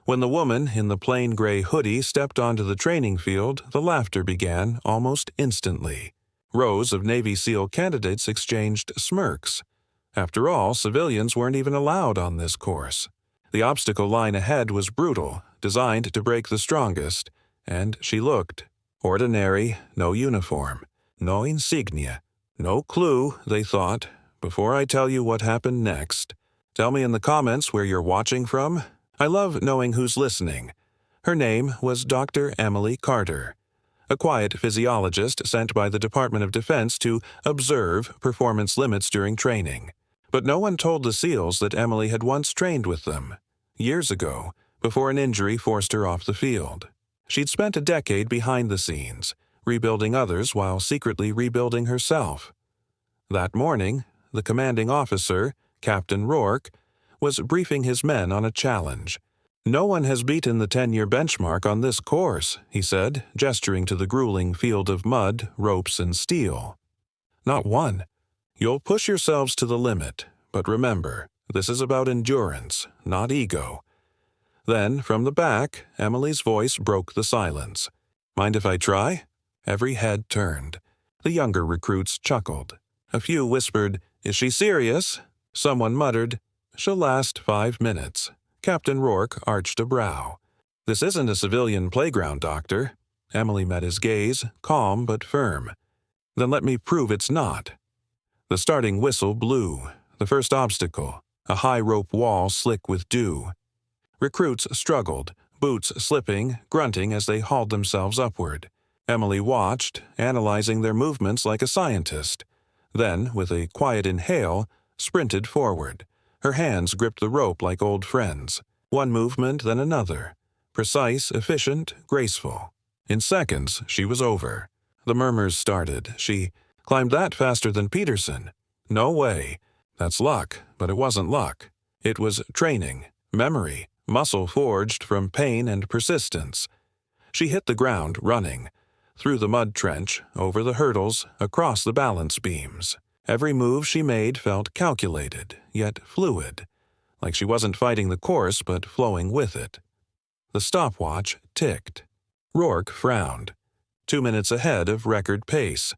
When the woman in the plain gray hoodie stepped onto the training field, the laughter began almost instantly. Rows of Navy SEAL candidates exchanged smirks. After all, civilians weren't even allowed on this course. The obstacle line ahead was brutal, designed to break the strongest, and she looked. Ordinary, no uniform, no insignia, no clue, they thought. Before I tell you what happened next, tell me in the comments where you're watching from. I love knowing who's listening. Her name was Dr. Emily Carter, a quiet physiologist sent by the Department of Defense to observe performance limits during training. But no one told the SEALs that Emily had once trained with them, years ago, before an injury forced her off the field. She'd spent a decade behind the scenes, rebuilding others while secretly rebuilding herself. That morning, the commanding officer, Captain Rourke, was briefing his men on a challenge. "No one has beaten the 10-year benchmark on this course," he said, gesturing to the grueling field of mud, ropes, and steel. "Not one. You'll push yourselves to the limit, but remember, this is about endurance, not ego." Then, from the back, Emily's voice broke the silence. "Mind if I try?" Every head turned. The younger recruits chuckled. A few whispered, "Is she serious?" Someone muttered, "She'll last 5 minutes." Captain Rourke arched a brow. "This isn't a civilian playground, Doctor." Emily met his gaze, calm but firm. "Then let me prove it's not." The starting whistle blew. The first obstacle, a high rope wall slick with dew. Recruits struggled, boots slipping, grunting as they hauled themselves upward. Emily watched, analyzing their movements like a scientist. Then, with a quiet inhale, sprinted forward. Her hands gripped the rope like old friends. One movement, then another. Precise, efficient, graceful. In seconds, she was over. The murmurs started. "She climbed that faster than Peterson." "No way. That's luck, but it wasn't luck. It was training, memory, muscle forged from pain and persistence." She hit the ground, running. Through the mud trench, over the hurdles, across the balance beams. Every move she made felt calculated, yet fluid, like she wasn't fighting the course but flowing with it. The stopwatch ticked. Rourke frowned. 2 minutes ahead of record pace.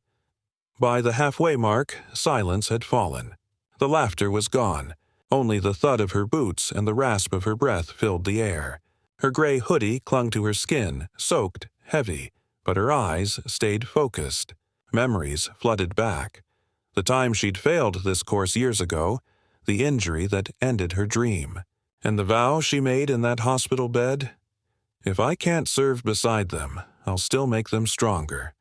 By the halfway mark, silence had fallen. The laughter was gone. Only the thud of her boots and the rasp of her breath filled the air. Her gray hoodie clung to her skin, soaked, heavy, but her eyes stayed focused. Memories flooded back. The time she'd failed this course years ago, the injury that ended her dream, and the vow she made in that hospital bed. "If I can't serve beside them, I'll still make them stronger."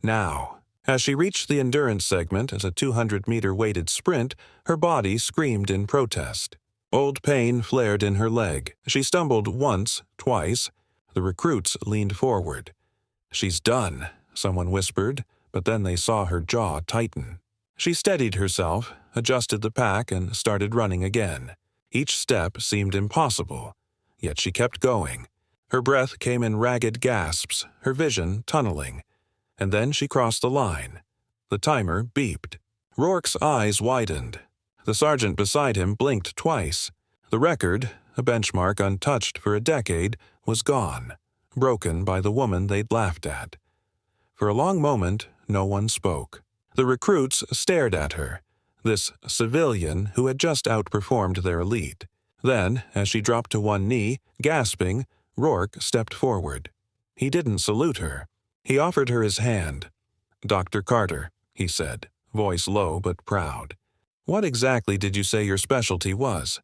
Now, as she reached the endurance segment as a 200-meter weighted sprint, her body screamed in protest. Old pain flared in her leg. She stumbled once, twice. The recruits leaned forward. "She's done," someone whispered, but then they saw her jaw tighten. She steadied herself, adjusted the pack, and started running again. Each step seemed impossible, yet she kept going. Her breath came in ragged gasps, her vision tunneling. And then she crossed the line. The timer beeped. Rourke's eyes widened. The sergeant beside him blinked twice. The record, a benchmark untouched for a decade, was gone, broken by the woman they'd laughed at. For a long moment, no one spoke. The recruits stared at her, this civilian who had just outperformed their elite. Then, as she dropped to one knee, gasping, Rourke stepped forward. He didn't salute her. He offered her his hand. "Dr. Carter," he said, voice low but proud. "What exactly did you say your specialty was?"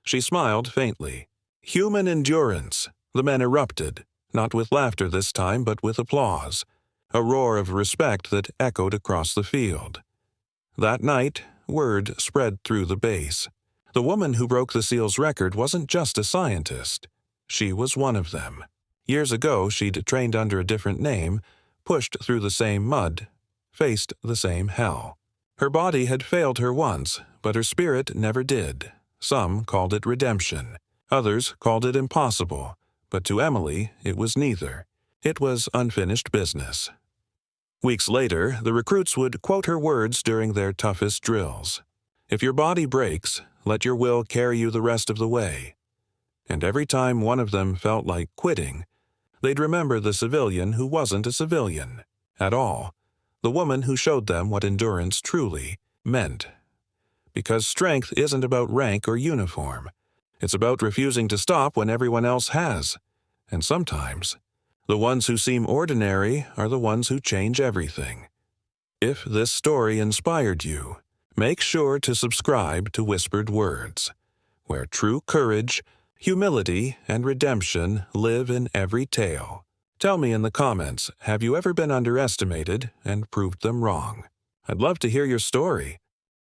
She smiled faintly. "Human endurance." The men erupted, not with laughter this time, but with applause. A roar of respect that echoed across the field. That night, word spread through the base. The woman who broke the SEAL's record wasn't just a scientist. She was one of them. Years ago, she'd trained under a different name, pushed through the same mud, faced the same hell. Her body had failed her once, but her spirit never did. Some called it redemption. Others called it impossible. But to Emily, it was neither. It was unfinished business. Weeks later, the recruits would quote her words during their toughest drills. "If your body breaks, let your will carry you the rest of the way." And every time one of them felt like quitting, they'd remember the civilian who wasn't a civilian at all, the woman who showed them what endurance truly meant. Because strength isn't about rank or uniform. It's about refusing to stop when everyone else has. And sometimes, the ones who seem ordinary are the ones who change everything. If this story inspired you, make sure to subscribe to Whispered Words, where true courage, humility, and redemption live in every tale. Tell me in the comments, have you ever been underestimated and proved them wrong? I'd love to hear your story.